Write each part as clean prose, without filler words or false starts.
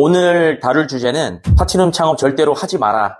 오늘 다룰 주제는 파티룸 창업 절대로 하지 마라.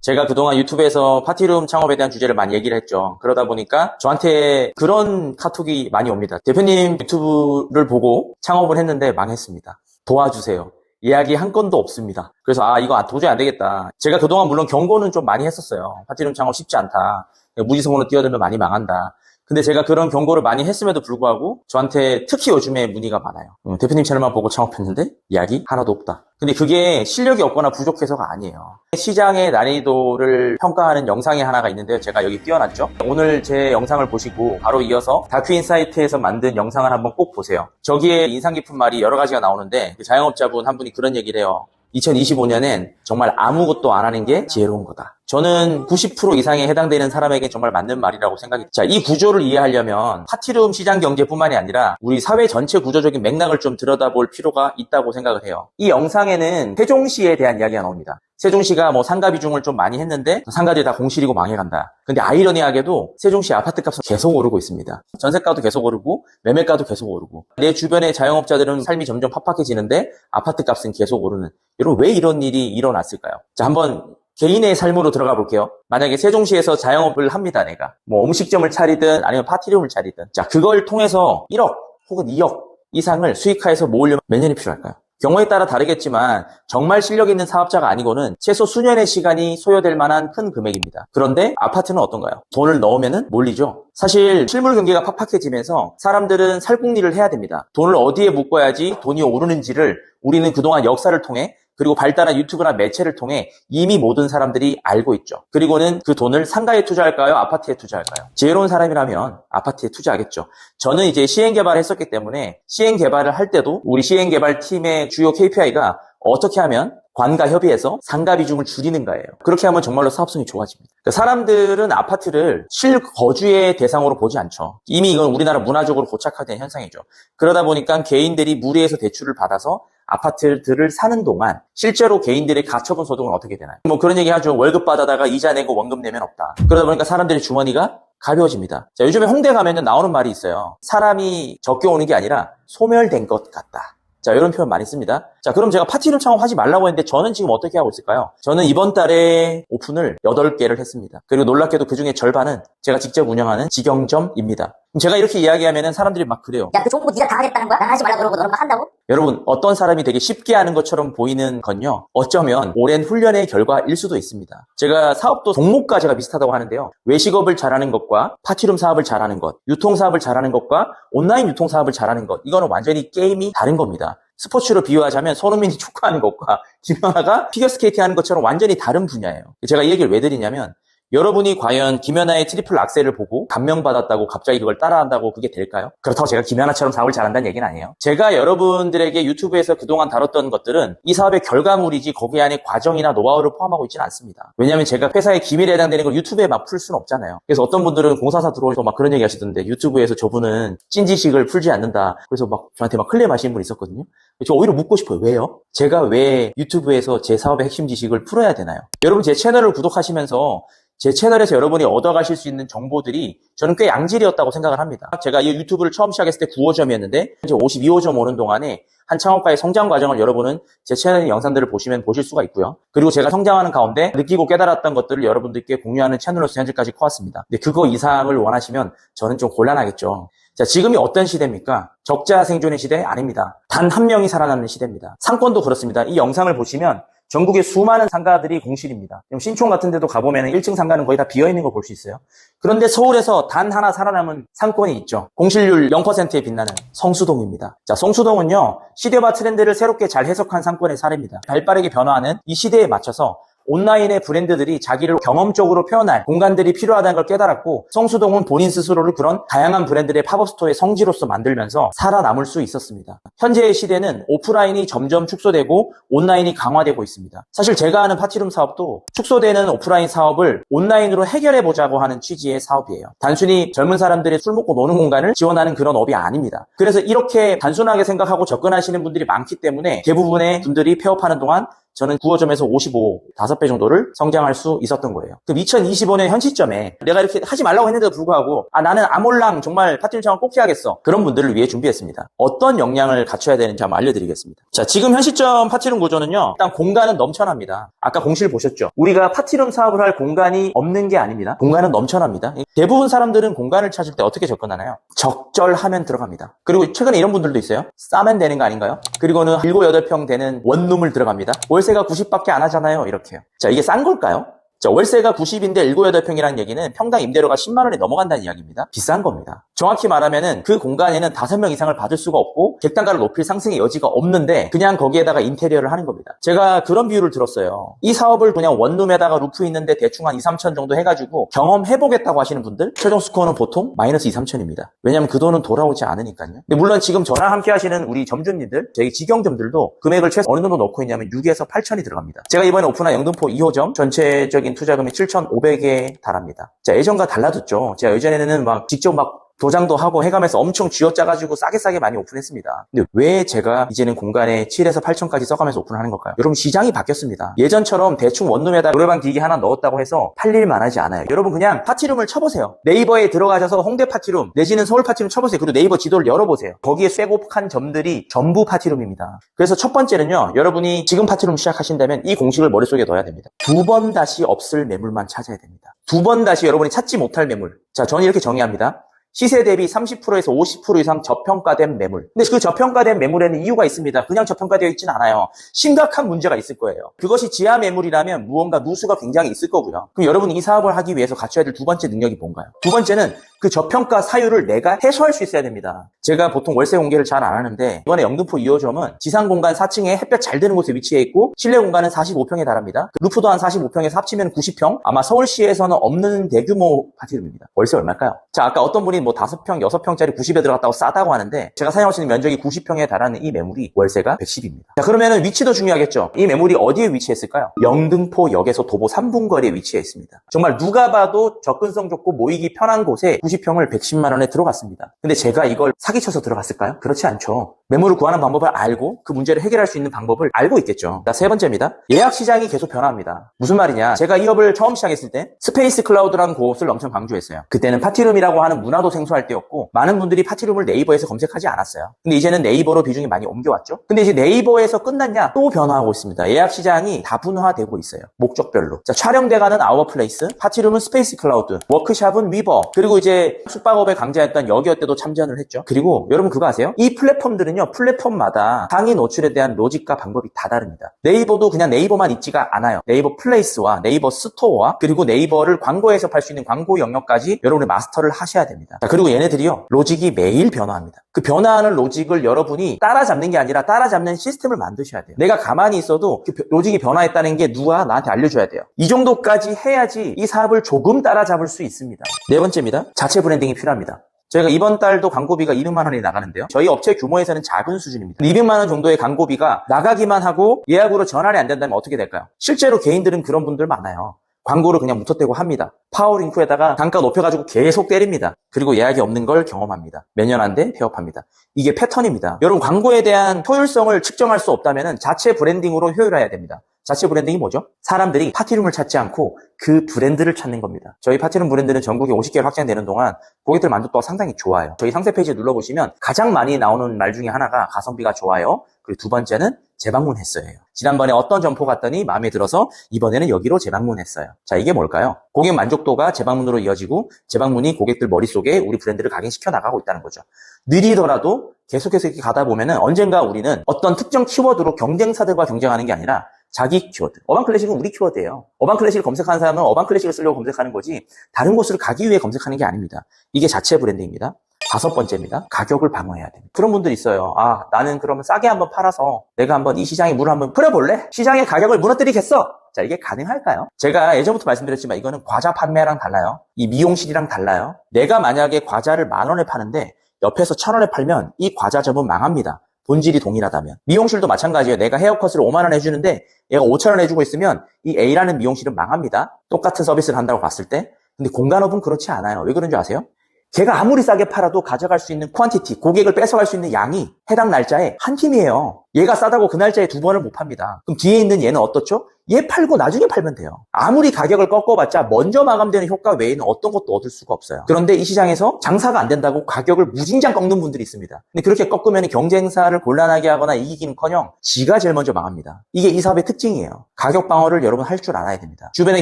제가 그동안 유튜브에서 파티룸 창업에 대한 주제를 많이 얘기를 했죠. 그러다 보니까 저한테 그런 카톡이 많이 옵니다. 대표님 유튜브를 보고 창업을 했는데 망했습니다. 도와주세요. 이야기 한 건도 없습니다. 그래서 이거 도저히 안 되겠다. 제가 그동안 물론 경고는 좀 많이 했었어요. 파티룸 창업 쉽지 않다. 무지성으로 뛰어들면 많이 망한다. 근데 제가 그런 경고를 많이 했음에도 불구하고 저한테 특히 요즘에 문의가 많아요. 대표님 채널만 보고 창업했는데 이야기 하나도 없다. 근데 그게 실력이 없거나 부족해서가 아니에요. 시장의 난이도를 평가하는 영상이 하나가 있는데요. 제가 여기 띄워놨죠. 오늘 제 영상을 보시고 바로 이어서 다큐인사이트에서 만든 영상을 한번 꼭 보세요. 저기에 인상 깊은 말이 여러 가지가 나오는데 그 자영업자분 한 분이 그런 얘기를 해요. 2025년엔 정말 아무것도 안 하는 게 지혜로운 거다. 저는 90% 이상에 해당되는 사람에게 정말 맞는 말이라고 생각해요. 자, 이 구조를 이해하려면 파티룸 시장 경제뿐만이 아니라 우리 사회 전체 구조적인 맥락을 좀 들여다볼 필요가 있다고 생각을 해요. 이 영상에는 세종시에 대한 이야기가 나옵니다. 세종시가 상가 비중을 좀 많이 했는데 상가들이 다 공실이고 망해간다. 근데 아이러니하게도 세종시 아파트 값은 계속 오르고 있습니다. 전세가도 계속 오르고 매매가도 계속 오르고 내 주변의 자영업자들은 삶이 점점 팍팍해지는데 아파트 값은 계속 오르는. 여러분 왜 이런 일이 일어났을까요? 자, 한번 개인의 삶으로 들어가 볼게요. 만약에 세종시에서 자영업을 합니다, 내가. 음식점을 차리든 아니면 파티룸을 차리든. 자, 그걸 통해서 1억 혹은 2억 이상을 수익화해서 모으려면 몇 년이 필요할까요? 경우에 따라 다르겠지만 정말 실력 있는 사업자가 아니고는 최소 수년의 시간이 소요될 만한 큰 금액입니다. 그런데 아파트는 어떤가요? 돈을 넣으면은 몰리죠. 사실 실물 경기가 팍팍해지면서 사람들은 살궁리를 해야 됩니다. 돈을 어디에 묶어야지 돈이 오르는지를 우리는 그동안 역사를 통해 그리고 발달한 유튜브나 매체를 통해 이미 모든 사람들이 알고 있죠. 그리고는 그 돈을 상가에 투자할까요? 아파트에 투자할까요? 지혜로운 사람이라면 아파트에 투자하겠죠. 저는 이제 시행개발을 했었기 때문에 시행개발을 할 때도 우리 시행개발팀의 주요 KPI가 어떻게 하면 관가 협의해서 상가 비중을 줄이는가예요. 그렇게 하면 정말로 사업성이 좋아집니다. 그러니까 사람들은 아파트를 실거주의 대상으로 보지 않죠. 이미 이건 우리나라 문화적으로 고착화된 현상이죠. 그러다 보니까 개인들이 무리해서 대출을 받아서 아파트들을 사는 동안 실제로 개인들의 가처분 소득은 어떻게 되나요? 그런 얘기 하죠. 월급 받아다가 이자 내고 원금 내면 없다. 그러다 보니까 사람들의 주머니가 가벼워집니다. 자, 요즘에 홍대 가면은 나오는 말이 있어요. 사람이 적게 오는 게 아니라 소멸된 것 같다. 자, 이런 표현 많이 씁니다. 자, 그럼 제가 파티룸 창업하지 말라고 했는데 저는 지금 어떻게 하고 있을까요? 저는 이번 달에 오픈을 8개를 했습니다. 그리고 놀랍게도 그중에 절반은 제가 직접 운영하는 직영점입니다. 제가 이렇게 이야기하면은 사람들이 막 그래요. 야, 그 좋은 거 네가 다 하겠다는 거야? 난 하지 말라고 그러고 너는 막 한다고? 여러분, 어떤 사람이 되게 쉽게 하는 것처럼 보이는 건요, 어쩌면 오랜 훈련의 결과일 수도 있습니다. 제가 사업도 종목과 제가 비슷하다고 하는데요. 외식업을 잘하는 것과 파티룸 사업을 잘하는 것, 유통사업을 잘하는 것과 온라인 유통사업을 잘하는 것, 이거는 완전히 게임이 다른 겁니다. 스포츠로 비유하자면 손흥민이 축구하는 것과 김연아가 피겨스케이팅 하는 것처럼 완전히 다른 분야예요. 제가 이 얘기를 왜 드리냐면 여러분이 과연 김연아의 트리플 악셀을 보고 감명받았다고 갑자기 그걸 따라한다고 그게 될까요? 그렇다고 제가 김연아처럼 사업을 잘한다는 얘기는 아니에요. 제가 여러분들에게 유튜브에서 그동안 다뤘던 것들은 이 사업의 결과물이지 거기 안에 과정이나 노하우를 포함하고 있지는 않습니다. 왜냐하면 제가 회사의 기밀에 해당되는 걸 유튜브에 막 풀 수는 없잖아요. 그래서 어떤 분들은 공사사 들어오셔서 막 그런 얘기 하시던데 유튜브에서 저분은 찐지식을 풀지 않는다. 그래서 막 저한테 막 클레임 하시는 분이 있었거든요. 저 오히려 묻고 싶어요. 왜요? 제가 왜 유튜브에서 제 사업의 핵심 지식을 풀어야 되나요? 여러분 제 채널을 구독하시면서 제 채널에서 여러분이 얻어가실 수 있는 정보들이 저는 꽤 양질이었다고 생각을 합니다. 제가 이 유튜브를 처음 시작했을 때 9호점이었는데 이제 52호점 오는 동안에 한 창업가의 성장 과정을 여러분은 제 채널 영상들을 보시면 보실 수가 있고요. 그리고 제가 성장하는 가운데 느끼고 깨달았던 것들을 여러분들께 공유하는 채널로서 현재까지 커왔습니다. 근데 그거 이상을 원하시면 저는 좀 곤란하겠죠. 자, 지금이 어떤 시대입니까? 적자 생존의 시대? 아닙니다. 단 한 명이 살아남는 시대입니다. 상권도 그렇습니다. 이 영상을 보시면 전국의 수많은 상가들이 공실입니다. 신촌 같은 데도 가보면 1층 상가는 거의 다 비어있는 걸 볼 수 있어요. 그런데 서울에서 단 하나 살아남은 상권이 있죠. 공실률 0%에 빛나는 성수동입니다. 자, 성수동은요, 시대와 트렌드를 새롭게 잘 해석한 상권의 사례입니다. 발빠르게 변화하는 이 시대에 맞춰서 온라인의 브랜드들이 자기를 경험적으로 표현할 공간들이 필요하다는 걸 깨달았고 성수동은 본인 스스로를 그런 다양한 브랜드의 팝업 스토어의 성지로서 만들면서 살아남을 수 있었습니다. 현재의 시대는 오프라인이 점점 축소되고 온라인이 강화되고 있습니다. 사실 제가 하는 파티룸 사업도 축소되는 오프라인 사업을 온라인으로 해결해보자고 하는 취지의 사업이에요. 단순히 젊은 사람들이 술 먹고 노는 공간을 지원하는 그런 업이 아닙니다. 그래서 이렇게 단순하게 생각하고 접근하시는 분들이 많기 때문에 대부분의 분들이 폐업하는 동안 저는 9호점에서 55, 5배 정도를 성장할 수 있었던 거예요. 그럼 2025년 현 시점에 내가 이렇게 하지 말라고 했는데도 불구하고 나는 아몰랑 정말 파티룸 창업 꼭 해야겠어. 그런 분들을 위해 준비했습니다. 어떤 역량을 갖춰야 되는지 한번 알려드리겠습니다. 자, 지금 현 시점 파티룸 구조는요. 일단 공간은 넘쳐납니다. 아까 공실 보셨죠? 우리가 파티룸 사업을 할 공간이 없는 게 아닙니다. 공간은 넘쳐납니다. 대부분 사람들은 공간을 찾을 때 어떻게 접근하나요? 적절하면 들어갑니다. 그리고 최근에 이런 분들도 있어요. 싸면 되는 거 아닌가요? 그리고는 7, 8평 되는 원룸을 들어갑니다. 월세가 90밖에 안 하잖아요. 이렇게요. 자, 이게 싼 걸까요? 자, 월세가 90인데 7, 8평이라는 얘기는 평당 임대료가 10만 원이 넘어간다는 이야기입니다. 비싼 겁니다. 정확히 말하면은 그 공간에는 5명 이상을 받을 수가 없고 객단가를 높일 상승의 여지가 없는데 그냥 거기에다가 인테리어를 하는 겁니다. 제가 그런 비유를 들었어요. 이 사업을 그냥 원룸에다가 루프 있는데 대충 한 2, 3천 정도 해가지고 경험해보겠다고 하시는 분들 최종 스코어는 보통 마이너스 2, 3천입니다. 왜냐면 그 돈은 돌아오지 않으니까요. 근데 물론 지금 저랑 함께 하시는 우리 점주님들, 저희 직영점들도 금액을 최소 어느 정도 넣고 있냐면 6에서 8천이 들어갑니다. 제가 이번에 오픈한 영등포 2호점 전체적인 투자금이 7,500에 달합니다. 자, 예전과 달라졌죠. 제가 예전에는 막 직접 막 도장도 하고 해가면서 엄청 쥐어짜가지고 싸게 많이 오픈했습니다. 근데 왜 제가 이제는 공간에 7에서 8천까지 써가면서 오픈하는 걸까요? 여러분, 시장이 바뀌었습니다. 예전처럼 대충 원룸에다 노래방 기기 하나 넣었다고 해서 팔릴만 하지 않아요. 여러분, 그냥 파티룸을 쳐보세요. 네이버에 들어가셔서 홍대 파티룸 내지는 서울 파티룸 쳐보세요. 그리고 네이버 지도를 열어보세요. 거기에 쇠곱한 점들이 전부 파티룸입니다. 그래서 첫 번째는요, 여러분이 지금 파티룸 시작하신다면 이 공식을 머릿속에 넣어야 됩니다. 2번 다시 없을 매물만 찾아야 됩니다. 2번 다시 여러분이 찾지 못할 매물. 자, 저는 이렇게 정의합니다. 시세 대비 30%에서 50% 이상 저평가된 매물. 근데 그 저평가된 매물에는 이유가 있습니다. 그냥 저평가되어 있진 않아요. 심각한 문제가 있을 거예요. 그것이 지하 매물이라면 무언가 누수가 굉장히 있을 거고요. 그럼 여러분이 이 사업을 하기 위해서 갖춰야 될 두 번째 능력이 뭔가요? 두 번째는 그 저평가 사유를 내가 해소할 수 있어야 됩니다. 제가 보통 월세 공개를 잘 안 하는데 이번에 영등포 2호점은 지상 공간 4층에 햇볕 잘 드는 곳에 위치해 있고 실내 공간은 45평에 달합니다. 루프도 한 45평에서 합치면 90평. 아마 서울시에서는 없는 대규모 파티룸입니다. 월세 얼마일까요? 자, 아까 어떤 분이 뭐 5평, 6평짜리 90에 들어갔다고 싸다고 하는데 제가 사용할 수 있는 면적이 90평에 달하는 이 매물이 월세가 110입니다. 자, 그러면은 위치도 중요하겠죠. 이 매물이 어디에 위치했을까요? 영등포역에서 도보 3분 거리에 위치해 있습니다. 정말 누가 봐도 접근성 좋고 모이기 편한 곳에 90평을 110만 원에 들어갔습니다. 근데 제가 이걸 사기쳐서 들어갔을까요? 그렇지 않죠. 매물을 구하는 방법을 알고 그 문제를 해결할 수 있는 방법을 알고 있겠죠. 자, 세 번째입니다. 예약 시장이 계속 변화합니다. 무슨 말이냐? 제가 이 업을 처음 시작했을 때 스페이스 클라우드라는 곳을 엄청 강조했어요. 그때는 파티룸이라고 하는 문화도 생소할 때였고 많은 분들이 파티룸을 네이버에서 검색하지 않았어요. 근데 이제는 네이버로 비중이 많이 옮겨왔죠. 근데 이제 네이버에서 끝났냐? 또 변화하고 있습니다. 예약 시장이 다분화되고 있어요. 목적별로. 자, 촬영대가는 아워플레이스, 파티룸은 스페이스 클라우드, 워크샵은 위버, 그리고 이제 숙박업에 강자였던 여기어 때도 참전을 했죠. 그리고 여러분 그거 아세요? 이 플랫폼들은요, 플랫폼마다 상위 노출에 대한 로직과 방법이 다 다릅니다. 네이버도 그냥 네이버만 있지가 않아요. 네이버 플레이스와 네이버 스토어와 그리고 네이버를 광고에서 팔 수 있는 광고 영역까지 여러분이 마스터를 하셔야 됩니다. 자, 그리고 얘네들이요, 로직이 매일 변화합니다. 그 변화하는 로직을 여러분이 따라잡는 게 아니라 따라잡는 시스템을 만드셔야 돼요. 내가 가만히 있어도 그 로직이 변화했다는 게 누가 나한테 알려줘야 돼요. 이 정도까지 해야지 이 사업을 조금 따라잡을 수 있습니다. 네 번째입니다. 자체 브랜딩이 필요합니다. 저희가 이번 달도 광고비가 200만 원이 나가는데요. 저희 업체 규모에서는 작은 수준입니다. 200만 원 정도의 광고비가 나가기만 하고 예약으로 전환이 안 된다면 어떻게 될까요? 실제로 개인들은 그런 분들 많아요. 광고를 그냥 묻어대고 합니다. 파워링크에다가 단가 높여가지고 계속 때립니다. 그리고 예약이 없는 걸 경험합니다. 몇 년 안 돼 폐업합니다. 이게 패턴입니다. 여러분, 광고에 대한 효율성을 측정할 수 없다면 자체 브랜딩으로 효율화해야 됩니다. 자체 브랜딩이 뭐죠? 사람들이 파티룸을 찾지 않고 그 브랜드를 찾는 겁니다. 저희 파티룸 브랜드는 전국에 50개를 확장되는 동안 고객들 만족도가 상당히 좋아요. 저희 상세 페이지 눌러보시면 가장 많이 나오는 말 중에 하나가 가성비가 좋아요. 그리고 두 번째는 재방문했어요. 지난번에 어떤 점포 갔더니 마음에 들어서 이번에는 여기로 재방문했어요. 자, 이게 뭘까요? 고객 만족도가 재방문으로 이어지고 재방문이 고객들 머릿속에 우리 브랜드를 각인시켜 나가고 있다는 거죠. 느리더라도 계속해서 이렇게 가다 보면은 언젠가 우리는 어떤 특정 키워드로 경쟁사들과 경쟁하는 게 아니라 자기 키워드. 어반클래식은 우리 키워드예요. 어반클래식을 검색하는 사람은 어반클래식을 쓰려고 검색하는 거지 다른 곳을 가기 위해 검색하는 게 아닙니다. 이게 자체 브랜딩입니다. 다섯 번째입니다. 가격을 방어해야 됩니다. 그런 분들 있어요. 아, 나는 그러면 싸게 한번 팔아서 내가 한번 이 시장에 물을 한번 뿌려볼래? 시장의 가격을 무너뜨리겠어? 자, 이게 가능할까요? 제가 예전부터 말씀드렸지만 이거는 과자 판매랑 달라요. 이 미용실이랑 달라요. 내가 만약에 과자를 10,000원에 파는데 옆에서 1,000원에 팔면 이 과자점은 망합니다. 본질이 동일하다면. 미용실도 마찬가지예요. 내가 헤어컷을 5만 원 해주는데 얘가 5,000원 해주고 있으면 이 A라는 미용실은 망합니다. 똑같은 서비스를 한다고 봤을 때. 근데 공간업은 그렇지 않아요. 왜 그런 줄 아세요? 걔가 아무리 싸게 팔아도 가져갈 수 있는 퀀티티, 고객을 뺏어갈 수 있는 양이 해당 날짜에 한 팀이에요. 얘가 싸다고 그 날짜에 2번을 못 팝니다. 그럼 뒤에 있는 얘는 어떻죠? 얘 팔고 나중에 팔면 돼요. 아무리 가격을 꺾어봤자 먼저 마감되는 효과 외에는 어떤 것도 얻을 수가 없어요. 그런데 이 시장에서 장사가 안 된다고 가격을 무진장 꺾는 분들이 있습니다. 근데 그렇게 꺾으면 경쟁사를 곤란하게 하거나 이기기는커녕 지가 제일 먼저 망합니다. 이게 이 사업의 특징이에요. 가격 방어를 여러분 할 줄 알아야 됩니다. 주변의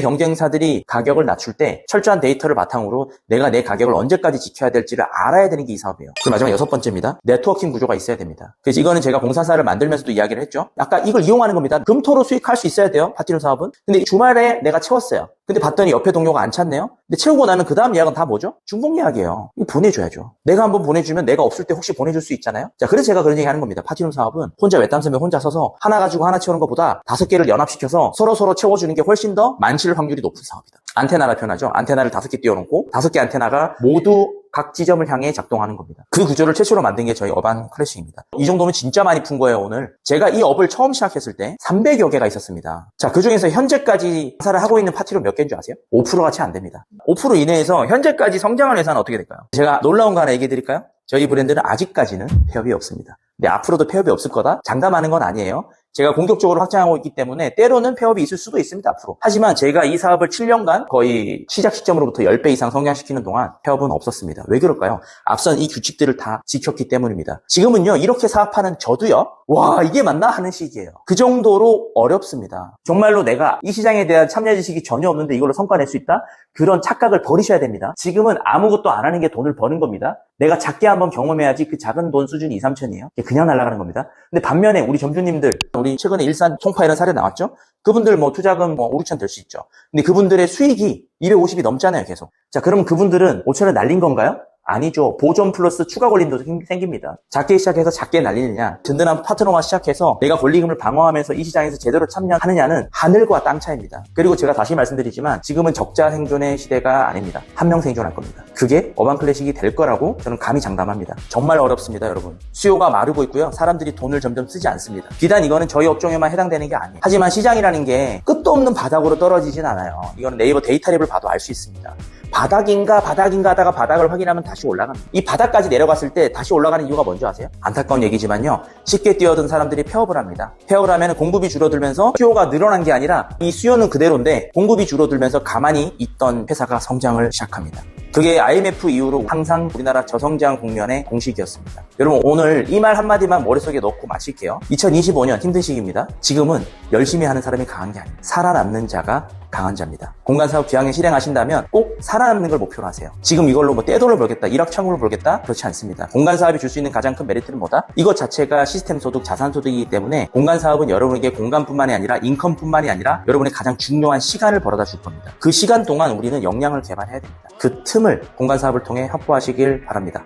경쟁사들이 가격을 낮출 때 철저한 데이터를 바탕으로 내가 내 가격을 언제까지 지켜야 될지를 알아야 되는 게 이 사업이에요. 그리고 마지막 6번째입니다. 네트워킹 구조가 있어야 됩니다. 그래서 이거는 제가 공사사를 만들면서도 이야기를 했죠. 아까 이걸 이용하는 겁니다. 금토로 수익할 수 있어야 돼요. 파티룸 사업은. 근데 주말에 내가 채웠어요. 근데 봤더니 옆에 동료가 안 찼네요. 근데 채우고 나면 그 다음 예약은 다 뭐죠? 중복 예약이에요. 이거 보내줘야죠. 내가 한번 보내주면 내가 없을 때 혹시 보내줄 수 있잖아요. 자, 그래서 제가 그런 얘기 하는 겁니다. 파티룸 사업은 혼자 외딴섬에 혼자 서서 하나 가지고 하나 채우는 것보다 5개를 연합시켜서 서로 채워주는 게 훨씬 더 만실 확률이 높은 사업이다. 안테나라 표현하죠. 안테나를 5개 띄워놓고 5개 안테나가 모두 각 지점을 향해 작동하는 겁니다. 그 구조를 최초로 만든 게 저희 어반 클래식입니다. 이 정도면 진짜 많이 푼 거예요, 오늘. 제가 이 업을 처음 시작했을 때 300여 개가 있었습니다. 자, 그 중에서 현재까지 행사를 하고 있는 파티룸 몇 개인 줄 아세요? 5%가 채 안 됩니다. 5% 이내에서 현재까지 성장한 회사는 어떻게 될까요? 제가 놀라운 거 하나 얘기해 드릴까요? 저희 브랜드는 아직까지는 폐업이 없습니다. 근데 앞으로도 폐업이 없을 거다? 장담하는 건 아니에요. 제가 공격적으로 확장하고 있기 때문에 때로는 폐업이 있을 수도 있습니다, 앞으로. 하지만 제가 이 사업을 7년간 거의 시작 시점으로부터 10배 이상 성장시키는 동안 폐업은 없었습니다. 왜 그럴까요? 앞선 이 규칙들을 다 지켰기 때문입니다. 지금은요, 이렇게 사업하는 저도요, 와, 이게 맞나 하는 시기예요. 그 정도로 어렵습니다. 정말로 내가 이 시장에 대한 참여 지식이 전혀 없는데 이걸로 성과 낼 수 있다? 그런 착각을 버리셔야 됩니다. 지금은 아무것도 안 하는 게 돈을 버는 겁니다. 내가 작게 한번 경험해야지 그 작은 돈 수준이 2, 3천이에요. 그냥 날아가는 겁니다. 근데 반면에 우리 점주님들, 우리 최근에 일산 송파 이런 사례 나왔죠? 그분들 뭐 투자금 5, 6천 될 수 있죠. 근데 그분들의 수익이 250이 넘잖아요, 계속. 자, 그럼 그분들은 5천을 날린 건가요? 아니죠. 보존 플러스 추가 권리도 생깁니다. 작게 시작해서 작게 날리느냐, 든든한 파트너와 시작해서 내가 권리금을 방어하면서 이 시장에서 제대로 참여하느냐는 하늘과 땅 차이입니다. 그리고 제가 다시 말씀드리지만 지금은 적자 생존의 시대가 아닙니다. 한 명 생존할 겁니다. 그게 어반 클래식이 될 거라고 저는 감히 장담합니다. 정말 어렵습니다, 여러분. 수요가 마르고 있고요. 사람들이 돈을 점점 쓰지 않습니다. 비단 이거는 저희 업종에만 해당되는 게 아니에요. 하지만 시장이라는 게 끝도 없는 바닥으로 떨어지진 않아요. 이거는 네이버 데이터랩을 봐도 알 수 있습니다. 바닥인가 하다가 바닥을 확인하면 다시 올라갑니다. 이 바닥까지 내려갔을 때 다시 올라가는 이유가 뭔지 아세요? 안타까운 얘기지만요. 쉽게 뛰어든 사람들이 폐업을 합니다. 폐업을 하면 공급이 줄어들면서 수요가 늘어난 게 아니라 이 수요는 그대로인데 공급이 줄어들면서 가만히 있던 회사가 성장을 시작합니다. 그게 IMF 이후로 항상 우리나라 저성장 국면의 공식이었습니다. 여러분 오늘 이 말 한마디만 머릿속에 넣고 마칠게요. 2025년 힘든 시기입니다. 지금은 열심히 하는 사람이 강한 게 아니에요. 살아남는 자가 강한 자입니다. 공간사업 기왕에 실행하신다면 꼭 살아남는 걸 목표로 하세요. 지금 이걸로 뭐 떼돈을 벌겠다, 1억 천금을 벌겠다? 그렇지 않습니다. 공간사업이 줄 수 있는 가장 큰 메리트는 뭐다? 이것 자체가 시스템 소득, 자산 소득이기 때문에 공간사업은 여러분에게 공간뿐만이 아니라 인컴뿐만이 아니라 여러분의 가장 중요한 시간을 벌어다 줄 겁니다. 그 시간 동안 우리는 역량을 개발해야 됩니다. 그 틈을 공간사업을 통해 확보하시길 바랍니다.